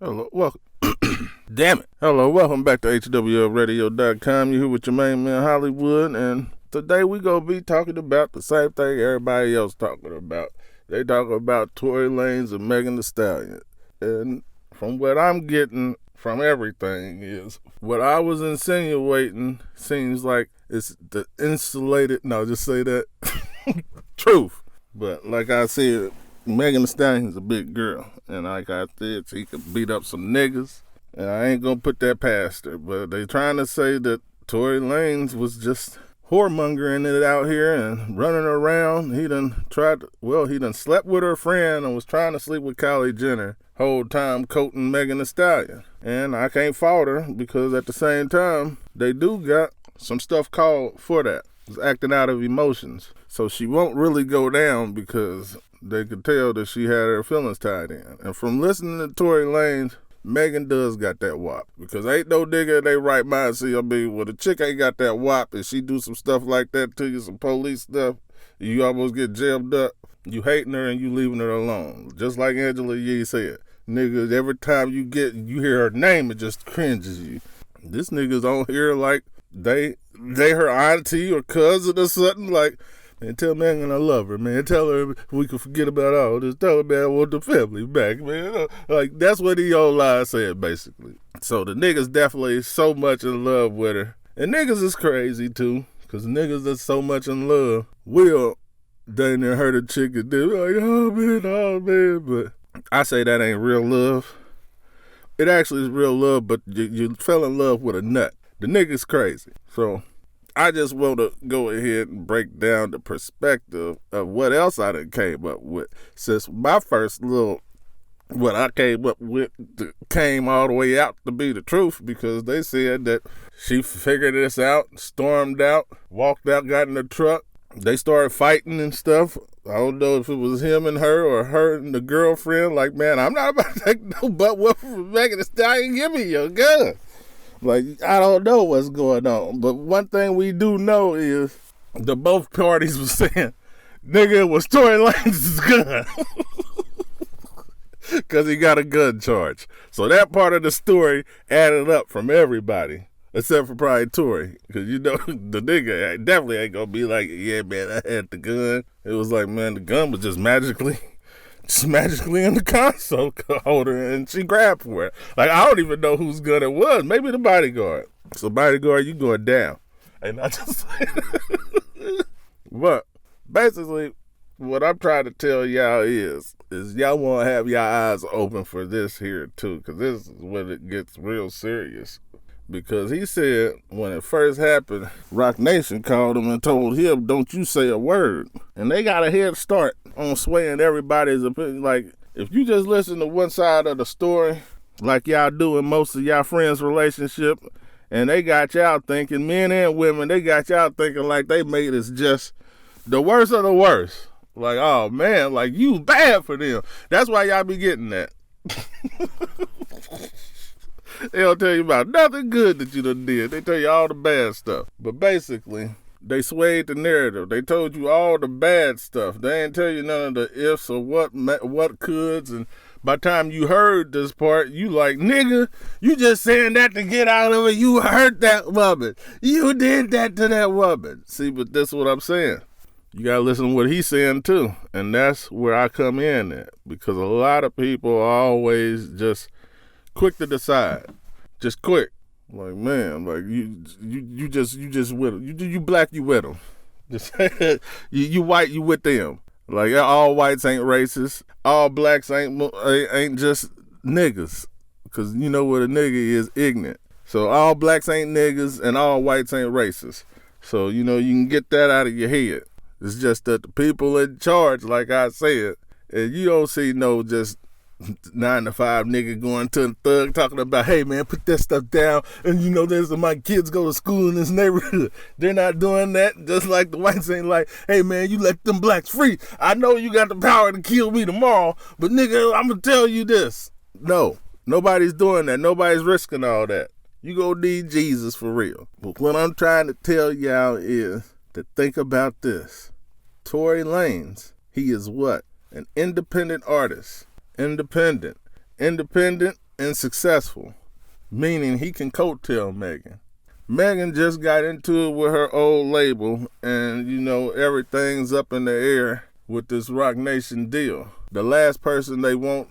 Hello, welcome. Damn it. Hello, welcome back to HWLRADIO.COM. You here with your main man Hollywood, and today we gonna be talking about the same thing everybody else talking about. They talking about Tory Lanez and Megan Thee Stallion. And from what I'm getting from everything is what I was insinuating seems like it's the insulated, no, just say that, truth. But like I said, Megan Thee Stallion's a big girl, and like I said, she could beat up some niggas, and I ain't gonna put that past her. But they trying to say that Tory Lanez was just whoremongering it out here and running around. He done slept with her friend and was trying to sleep with Kylie Jenner whole time quoting Megan Thee Stallion. And I can't fault her because at the same time, they do got some stuff called for that. It's acting out of emotions. So she won't really go down because they could tell that she had her feelings tied in. And from listening to Tory Lanez, Megan does got that wop. Because ain't no nigga in their right mind see, well, the chick ain't got that wop and she do some stuff like that to you, some police stuff, you almost get jammed up, you hating her and you leaving her alone. Just like Angela Yee said. Niggas, every time you hear her name, it just cringes you. This nigga's on here like they her auntie or cousin or something, like, man, tell Megan I love her, man. Tell her we can forget about all this. Tell her, man, I want the family back, man. Like, that's what he old lie said, basically. So the nigga's definitely so much in love with her. And niggas is crazy, too, because niggas that's so much in love will dang near hurt a chick and do like, oh, man. But I say that ain't real love. It actually is real love, but you fell in love with a nut. The nigga's crazy. So I just want to go ahead and break down the perspective of what else I done came up with. Since my first what I came up with came all the way out to be the truth, because they said that she figured this out, stormed out, walked out, got in the truck. They started fighting and stuff. I don't know if it was him and her or her and the girlfriend. Like, man, I'm not about to take no butt whoop from Megan Thee Stallion. Give me your gun. Like, I don't know what's going on. But one thing we do know is that both parties were saying, nigga, it was Tory Lanez's gun. Because he got a gun charge. So that part of the story added up from everybody. Except for probably Tory. Because, you know, the nigga definitely ain't going to be like, yeah, man, I had the gun. It was like, man, the gun was just magically in the console holder, and she grabbed for it. Like, I don't even know whose gun it was. Maybe the bodyguard. So, bodyguard, you going down. And I just but basically, what I'm trying to tell y'all is y'all want to have y'all eyes open for this here, too, because this is when it gets real serious. Because he said when it first happened, Rock Nation called him and told him, don't you say a word. And they got a head start on swaying everybody's opinion. Like, if you just listen to one side of the story, like y'all do in most of y'all friends' relationship, and they got y'all thinking, men and women, they got y'all thinking like they made us just the worst of the worst. Like, oh man, like you bad for them. That's why y'all be getting that. They don't tell you about nothing good that you done did. They tell you all the bad stuff. But basically, they swayed the narrative. They told you all the bad stuff. They ain't tell you none of the ifs or what coulds. And by the time you heard this part, you like, nigga, you just saying that to get out of it. You hurt that woman. You did that to that woman. See, but that's what I'm saying. You got to listen to what he's saying, too. And that's where I come in at. Because a lot of people are always just quick to decide. Just quick. Like, man, like you just with them. You black, you with them. Just you white, you with them. Like, all whites ain't racist. All blacks ain't just niggas. Because you know what a nigga is, ignorant. So all blacks ain't niggas and all whites ain't racist. So, you know, you can get that out of your head. It's just that the people in charge, like I said, and you don't see no just 9-to-5 nigga going to the thug talking about, hey man, put that stuff down, and you know there's my kids go to school in this neighborhood. They're not doing that, just like the whites ain't like, hey man, you let them blacks free. I know you got the power to kill me tomorrow, but nigga, I'm gonna tell you this. No, nobody's doing that. Nobody's risking all that. You gonna need Jesus for real. But what I'm trying to tell y'all is to think about this. Tory Lanez, he is what? An independent artist. Independent. and successful, meaning he can coattail Megan. Megan just got into it with her old label, and everything's up in the air with this Rock Nation deal. The last person they want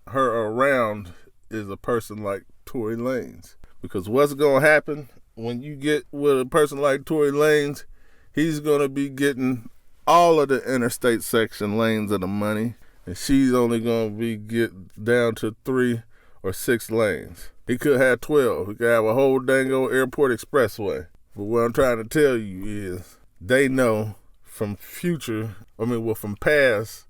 her around is a person like Tory Lanez. Because what's going to happen when you get with a person like Tory Lanez, he's going to be getting all of the interstate section lanes of the money, and she's only going to be get down to 3 or 6 lanes. He could have 12. He could have a whole dang old airport expressway. But what I'm trying to tell you is they know from past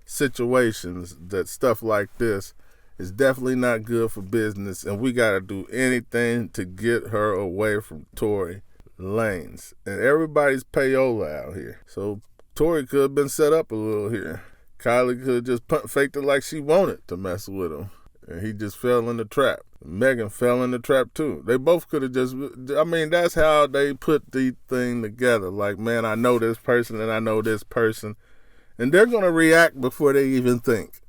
situations that stuff like this is definitely not good for business, and we got to do anything to get her away from Tory Lanez. And everybody's payola out here. So Tory could have been set up a little here. Kylie could have just faked it like she wanted to mess with him, and he just fell in the trap. Megan fell in the trap too. They both could have that's how they put the thing together. Like, man, I know this person and I know this person. And they're going to react before they even think.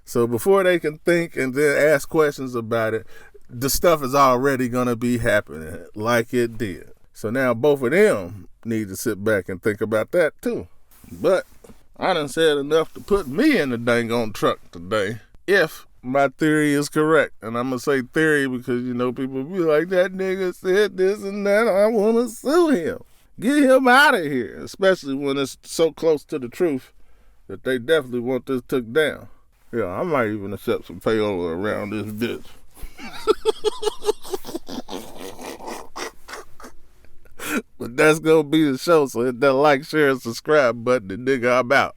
So before they can think and then ask questions about it, the stuff is already going to be happening like it did. So now both of them need to sit back and think about that too. But I done said enough to put me in the dang on truck today, if my theory is correct. And I'm going to say theory because, people be like, that nigga said this and that. I want to sue him. Get him out of here. Especially when it's so close to the truth that they definitely want this took down. Yeah, I might even accept some payola around this bitch. But that's going to be the show. So hit that like, share, and subscribe button. And nigga, I'm out.